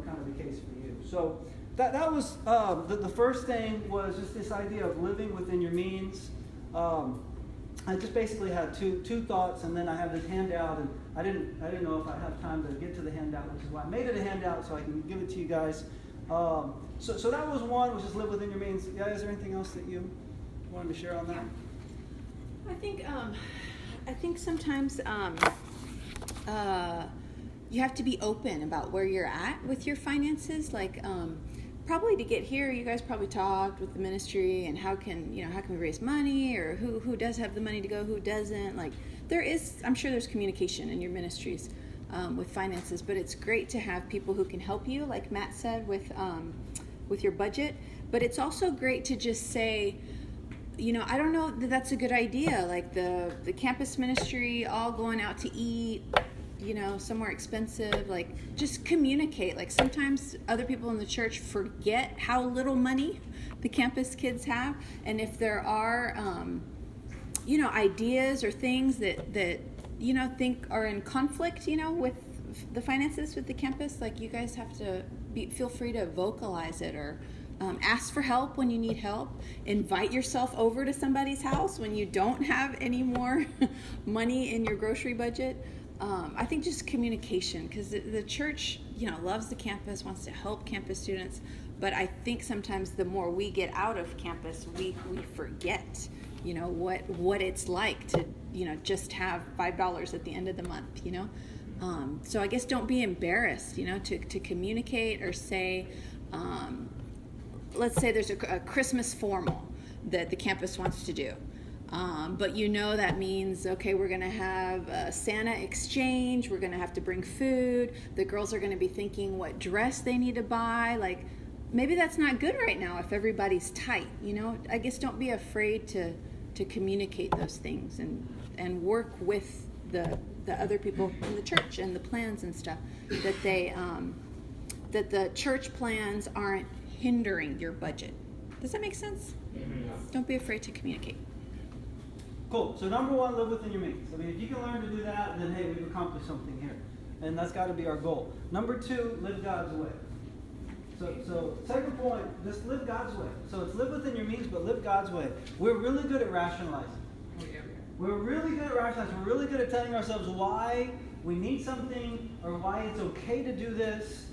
kind of the case for you. So that was the first thing was just this idea of living within your means. I just basically had two thoughts, and then I have this handout, and I didn't know if I have time to get to the handout, which is why I made it a handout so I can give it to you guys. So that was one, was just live within your means. Yeah, is there anything else that you wanted to share on that? I think sometimes you have to be open about where you're at with your finances. Like probably to get here, you guys probably talked with the ministry and how can we raise money, or who does have the money to go, who doesn't. Like I'm sure there's communication in your ministries with finances, but it's great to have people who can help you, like Matt said, with your budget. But it's also great to just say, I don't know that that's a good idea. Like the campus ministry, all going out to eat, somewhere expensive. Like just communicate. Like sometimes other people in the church forget how little money the campus kids have, and if there are, ideas or things that think are in conflict, with the finances with the campus, like you guys have to feel free to vocalize it, or ask for help when you need help. Invite yourself over to somebody's house when you don't have any more money in your grocery budget. I think just communication, because the church, loves the campus, wants to help campus students, But I think sometimes the more we get out of campus, we forget, what it's like to, just have $5 at the end of the month, So I guess don't be embarrassed, to communicate or say, let's say there's a Christmas formal that the campus wants to do. But that means, okay, we're going to have a Santa exchange. We're going to have to bring food. The girls are going to be thinking what dress they need to buy. Like, maybe that's not good right now if everybody's tight, I guess don't be afraid to communicate those things and work with the other people in the church and the plans and stuff, that they, that the church plans aren't hindering your budget. Does that make sense? Don't be afraid to communicate. Cool. So number one, live within your means. I mean, if you can learn to do that, then hey, we've accomplished something here. And that's got to be our goal. Number two, live God's way. So second point, just live God's way. So it's live within your means, but live God's way. We're really good at rationalizing. We're really good at rationalizing. We're really good at telling ourselves why we need something or why it's okay to do this.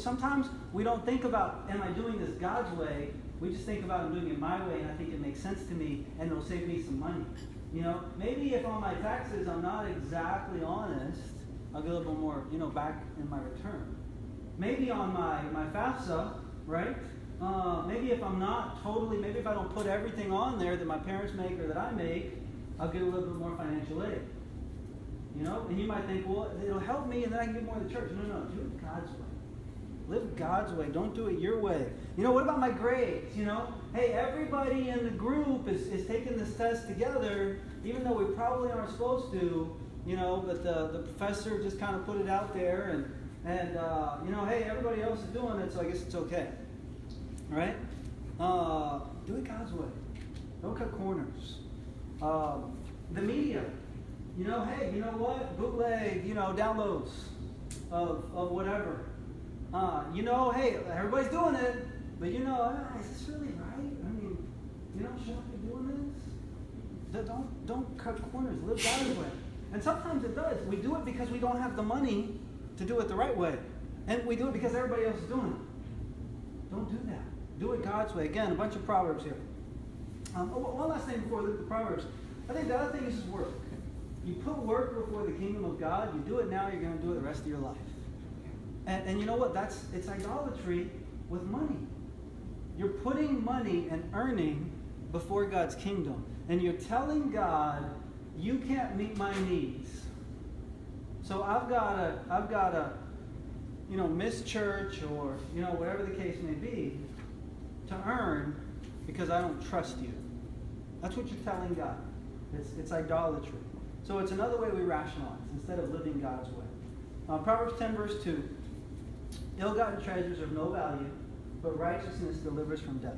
Sometimes we don't think about, am I doing this God's way? We just think about, I'm doing it my way, and I think it makes sense to me, and it'll save me some money. Maybe if on my taxes I'm not exactly honest, I'll get a little more, back in my return. Maybe on my FAFSA, right? Maybe if I'm not totally, maybe if I don't put everything on there that my parents make or that I make, I'll get a little bit more financial aid. And you might think, well, it'll help me and then I can get more to the church. No, do it God's way. Live God's way. Don't do it your way. What about my grades? Hey, everybody in the group is taking this test together, even though we probably aren't supposed to, but the professor just kind of put it out there and hey, everybody else is doing it, so I guess it's okay. All right? Do it God's way. Don't cut corners. The media. Hey, you know what? Bootleg, downloads of whatever. Hey, everybody's doing it, but is this really right? I mean, should I be doing this? Don't cut corners. Live God's way. And sometimes it does. We do it because we don't have the money to do it the right way. And we do it because everybody else is doing it. Don't do that. Do it God's way. Again, a bunch of Proverbs here. One last thing before we look at the Proverbs. I think the other thing is work. You put work before the kingdom of God. You do it now, you're going to do it the rest of your life. And you know what? It's idolatry with money. You're putting money and earning before God's kingdom. And you're telling God, you can't meet my needs. So I've got to miss church or, whatever the case may be to earn because I don't trust you. That's what you're telling God. It's idolatry. So it's another way we rationalize instead of living God's way. Proverbs 10 verse 2. Ill-gotten treasures are of no value, but righteousness delivers from death.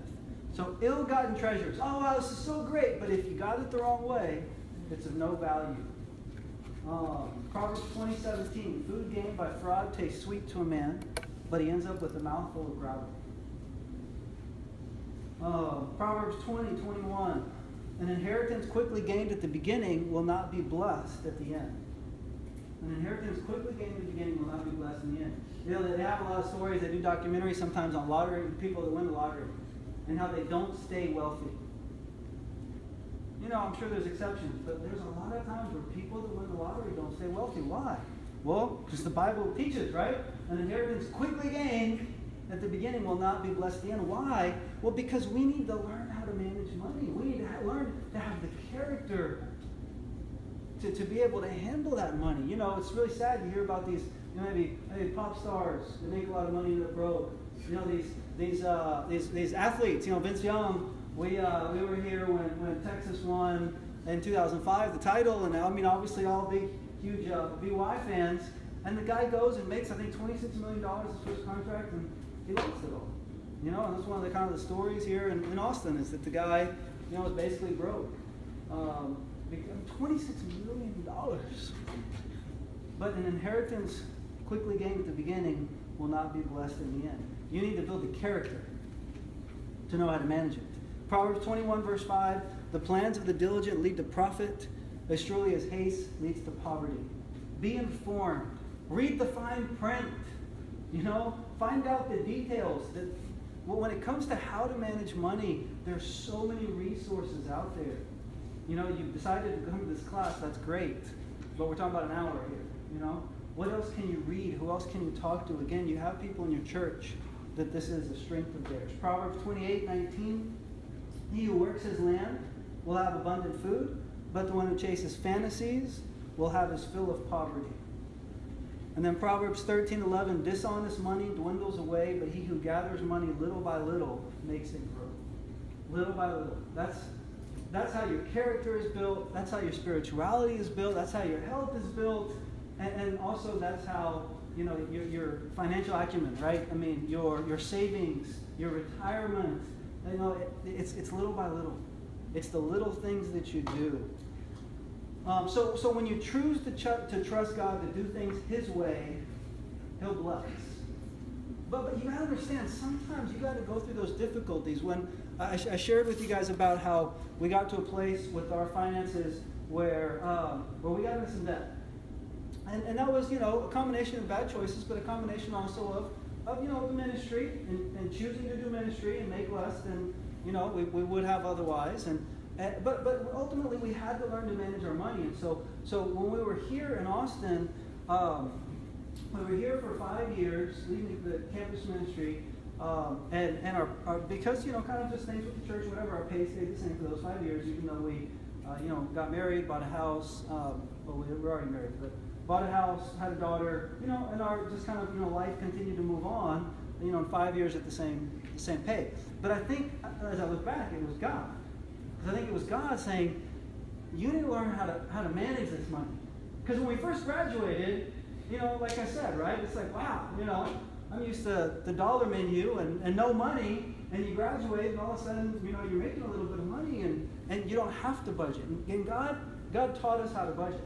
So ill-gotten treasures. Oh, wow, this is so great. But if you got it the wrong way, it's of no value. Proverbs 20:17. Food gained by fraud tastes sweet to a man, but he ends up with a mouthful of gravel. Proverbs 20:21. An inheritance quickly gained at the beginning will not be blessed at the end. An inheritance quickly gained at the beginning will not be blessed in the end. They have a lot of stories. They do documentaries sometimes on lottery, people that win the lottery, and how they don't stay wealthy. I'm sure there's exceptions, but there's a lot of times where people that win the lottery don't stay wealthy. Why? Well, because the Bible teaches, right? An inheritance quickly gained at the beginning will not be blessed at the end. Why? Well, because we need to learn how to manage money. We need to learn to have the character to be able to handle that money. It's really sad to hear about these, maybe pop stars that make a lot of money and they're broke. These athletes. Vince Young. We were here when Texas won in 2005 the title, and obviously all big, huge BY fans. And the guy goes and makes, I think, $26 million his first contract, and he lost it all. And that's one of the kind of the stories here in Austin is that the guy, was basically broke. $26 million. But an inheritance quickly gained at the beginning will not be blessed in the end. You need to build the character to know how to manage it. Proverbs 21 verse 5, the plans of the diligent lead to profit, as surely as haste leads to poverty. Be informed. Read the fine print. You know, find out the details. Well, when it comes to how to manage money, there's so many resources out there. You know, you've decided to come to this class, that's great. But we're talking about an hour here, you know? What else can you read? Who else can you talk to? Again, you have people in your church that this is a strength of theirs. Proverbs 28:19, he who works his land will have abundant food, but the one who chases fantasies will have his fill of poverty. And then Proverbs 13:11, dishonest money dwindles away, but he who gathers money little by little makes it grow. Little by little. That's how your character is built. That's how your spirituality is built. That's how your health is built. And also that's how, you know, your financial acumen, right? I mean, your savings, your retirement. You know, it's little by little. It's the little things that you do. So when you choose to trust God to do things His way, He'll bless. But you got to understand, sometimes you got to go through those difficulties. When I shared with you guys about how we got to a place with our finances where we got into some debt. And that was, you know, a combination of bad choices, but a combination also of you know, the ministry and choosing to do ministry and make less than, you know, we would have otherwise. But ultimately we had to learn to manage our money. And so when we were here in Austin, we were here for 5 years, leading the campus ministry, and our because, you know, kind of just things with the church, whatever, our pay stayed the same for those 5 years, even though we, you know, got married, bought a house. Well, we were already married, but bought a house, had a daughter, you know, and our just kind of, you know, life continued to move on, you know, in 5 years at the same pay. But I think, as I look back, it was God. Because I think it was God saying, you need to learn how to manage this money. Because when we first graduated, you know, like I said, right, it's like, wow, you know, I'm used to the dollar menu and no money, and you graduate, and all of a sudden, you know, you're making a little bit of money, and you don't have to budget. And God taught us how to budget.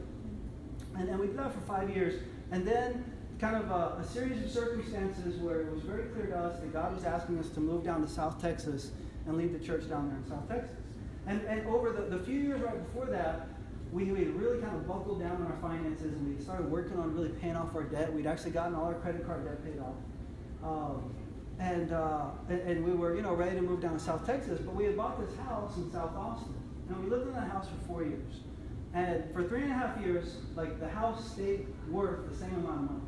And we did that for 5 years. And then kind of a series of circumstances where it was very clear to us that God was asking us to move down to South Texas and lead the church down there in South Texas. And over the few years right before that, we really kind of buckled down on our finances, and we started working on really paying off our debt. We'd actually gotten all our credit card debt paid off. And we were, you know, ready to move down to South Texas, but we had bought this house in South Austin. And we lived in that house for 4 years. And for 3.5 years, like, the house stayed worth the same amount of money.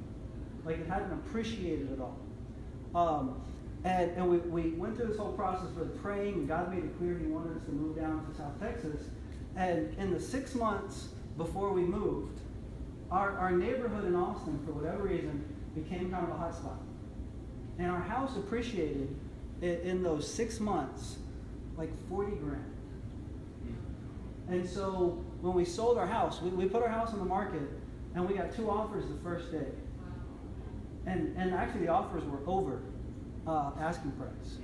Like, it hadn't appreciated at all. And we went through this whole process of praying, and God made it clear He wanted us to move down to South Texas. And in the 6 months before we moved, our neighborhood in Austin, for whatever reason, became kind of a hot spot. And our house appreciated in those 6 months like 40 grand. And so when we sold our house, we put our house on the market, and we got 2 offers the first day. And actually the offers were over asking price.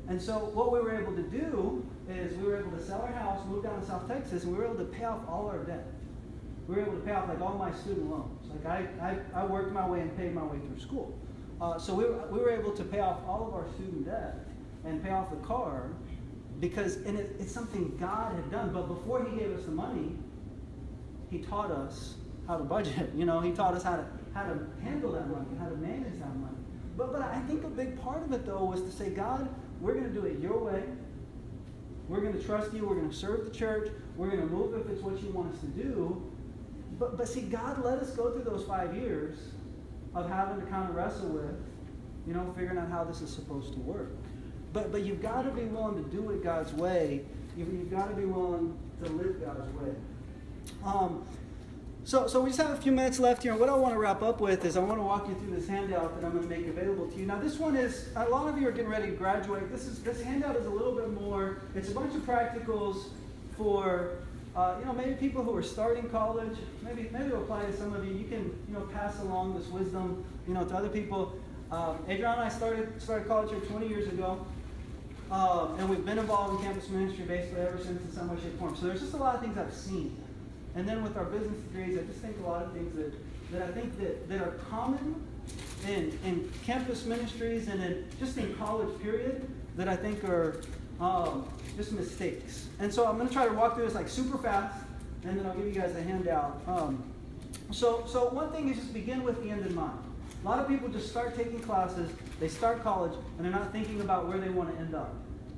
And so what we were able to do is we were able to sell our house, move down to South Texas, and we were able to pay off all our debt. We were able to pay off like all my student loans. Like I worked my way and paid my way through school. So we were able to pay off all of our student debt and pay off the car because it's something God had done. But before He gave us the money, He taught us how to budget. You know, He taught us how to handle that money, how to manage that money. But I think a big part of it, though, was to say, God, we're going to do it your way. We're going to trust you. We're going to serve the church. We're going to move if it's what you want us to do. But see, God let us go through those 5 years of having to kind of wrestle with, you know, figuring out how this is supposed to work. But you've got to be willing to do it God's way. You've got to be willing to live God's way. So we just have a few minutes left here, and what I want to wrap up with is I want to walk you through this handout that I'm going to make available to you. Now, this one is, a lot of you are getting ready to graduate. This handout is a little bit more, it's a bunch of practicals for, you know, maybe people who are starting college. Maybe it'll apply to some of you. You can, you know, pass along this wisdom, you know, to other people. Adrianna and I started college here 20 years ago, and we've been involved in campus ministry basically ever since in some way, shape, or form. So there's just a lot of things I've seen. And then with our business degrees, I just think a lot of things that I think that are common in campus ministries and just in college period that I think are just mistakes. And so I'm going to try to walk through this like super fast, and then I'll give you guys a handout. So one thing is just begin with the end in mind. A lot of people just start taking classes, they start college, and they're not thinking about where they want to end up.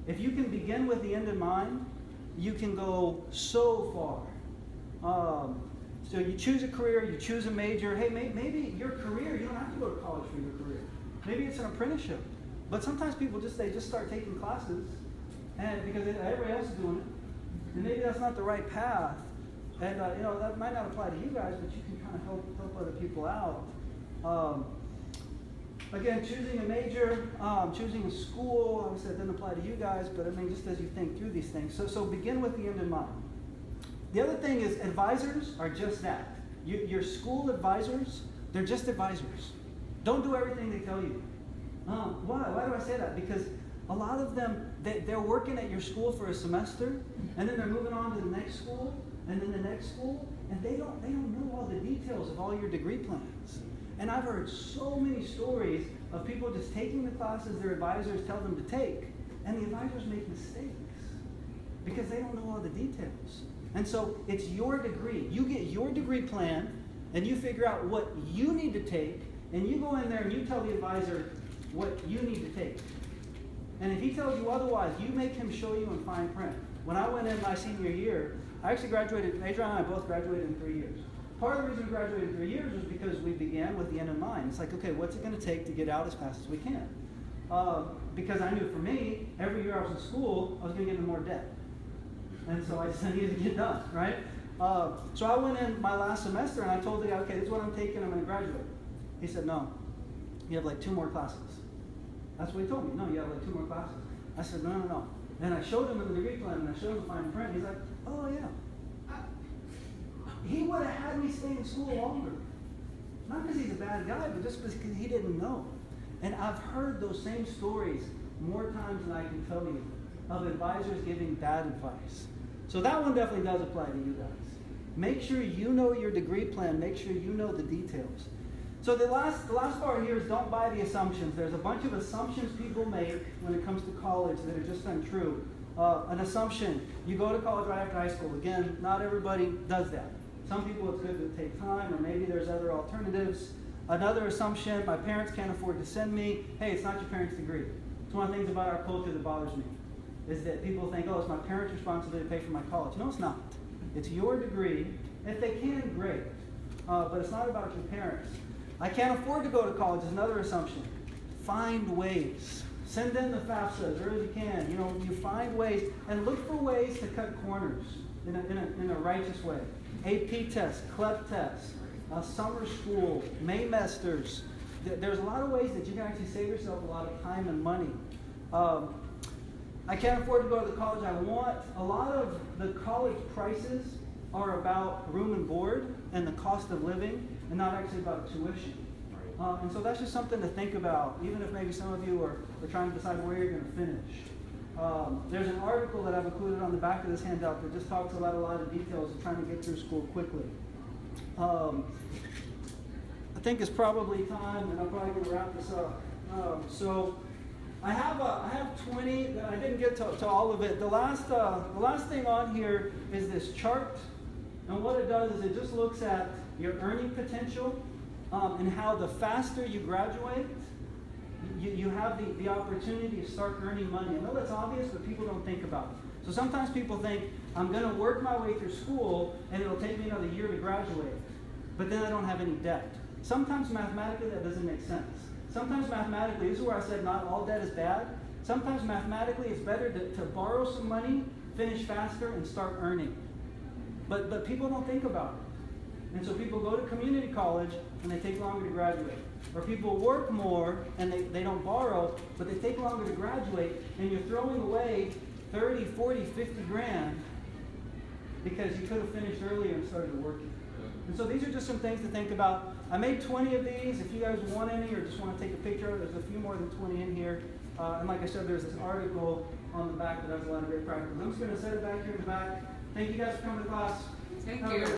If you can begin with the end in mind, you can go so far. So you choose a career, you choose a major. Hey, maybe your career, you don't have to go to college for your career. Maybe it's an apprenticeship. But sometimes people just start taking classes, and because everybody else is doing it, and maybe that's not the right path. And that might not apply to you guys, but you can kind of help other people out. Again, choosing a major, choosing a school, obviously that doesn't apply to you guys, but I mean, just as you think through these things. So begin with the end in mind. The other thing is advisors are just that. Your school advisors, they're just advisors. Don't do everything they tell you. Why do I say that? Because a lot of them, they're working at your school for a semester, and then they're moving on to the next school, and then the next school, and they don't know all the details of all your degree plans. And I've heard so many stories of people just taking the classes their advisors tell them to take, and the advisors make mistakes because they don't know all the details. And so it's your degree. You get your degree plan, and you figure out what you need to take, and you go in there and you tell the advisor what you need to take. And if he tells you otherwise, you make him show you in fine print. When I went in my senior year, I actually graduated, Adrianna and I both graduated in 3 years. Part of the reason we graduated in 3 years was because we began with the end in mind. It's like, okay, what's it going to take to get out as fast as we can? Because I knew for me, every year I was in school, I was going to get into more debt. And so I just needed to get done, right? So I went in my last semester and I told the guy, okay, this is what I'm taking, I'm going to graduate. He said, no, you have like 2 more classes. That's what he told me. No, you have like 2 more classes. I said, no. Then I showed him the degree plan and I showed him the fine print. He's like, oh yeah. He would have had me stay in school longer. Not because he's a bad guy, but just because he didn't know. And I've heard those same stories more times than I can tell you of advisors giving bad advice. So that one definitely does apply to you guys. Make sure you know your degree plan. Make sure you know the details. So the last part here is don't buy the assumptions. There's a bunch of assumptions people make when it comes to college that are just untrue. An assumption, you go to college right after high school. Again, not everybody does that. Some people it's good to take time, or maybe there's other alternatives. Another assumption, my parents can't afford to send me. Hey, it's not your parents' degree. It's one of the things about our culture that bothers me, is that people think, oh, it's my parents' responsibility to pay for my college. No, it's not. It's your degree. If they can, great. But it's not about your parents. I can't afford to go to college is another assumption. Find ways. Send in the FAFSA as early as you can. You find ways, and look for ways to cut corners in a righteous way. AP tests, CLEP tests, summer school, Maymesters. There's a lot of ways that you can actually save yourself a lot of time and money. I can't afford to go to the college I want. A lot of the college prices are about room and board and the cost of living, and not actually about tuition. And so that's just something to think about, even if maybe some of you are trying to decide where you're going to finish. There's an article that I've included on the back of this handout that just talks about a lot of details of trying to get through school quickly. I think it's probably time, and I'm probably going to wrap this up. So I have 20. I didn't get to all of it. The last thing on here is this chart, and what it does is it just looks at your earning potential and how the faster you graduate, you have the opportunity to start earning money. I know that's obvious, but people don't think about it. So sometimes people think, I'm going to work my way through school, and it'll take me another year to graduate, but then I don't have any debt. Sometimes mathematically that doesn't make sense. Sometimes mathematically, this is where I said not all debt is bad. Sometimes mathematically it's better to borrow some money, finish faster, and start earning. But people don't think about it. And so people go to community college and they take longer to graduate. Or people work more and they don't borrow, but they take longer to graduate, and you're throwing away 30, 40, 50 grand because you could have finished earlier and started working. And so these are just some things to think about. I made 20 of these. If you guys want any or just want to take a picture of it, there's a few more than 20 in here. And like I said, there's this article on the back that has a lot of great practices. I'm just going to set it back here in the back. Thank you guys for coming to class. Thank you.